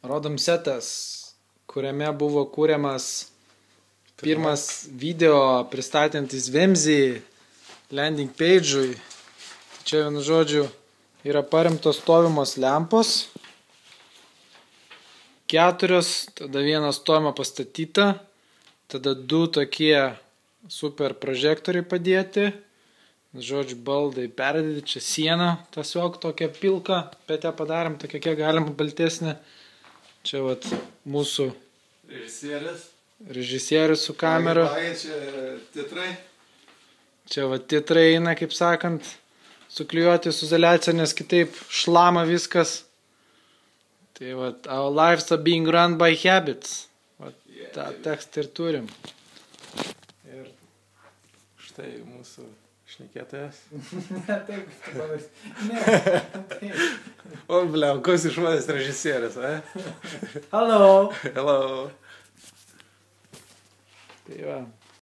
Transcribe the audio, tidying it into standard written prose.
Rodom setas, kuriame buvo kūriamas pirmas video pristatantis Vemzy landing page'ui. Čia vienu žodžiu yra paremtos stovimos lempos. 4, tada viena stovima pastatyta, tada 2 tokie super prožektoriai padėti. Žodžiu, baldai perdėti, čia siena, tiesiog tokia pilka, bet ją padarėm tokia kiek galima baltesnė. Čia vat mūsų režisierius su kamera. Čia titrai. Čia vat titrai eina, kaip sakant, suklijuoti su izoliacija, nes kitaip šlama viskas. Tai vat, our lives are being run by habits. Vat, tą tekstą ir turim. Ir štai mūsų šnekėtojas. Taip, tu pavars. Ne. O, bliau, koks išmanęs režisierius, a? Hello. Hello. Tai va.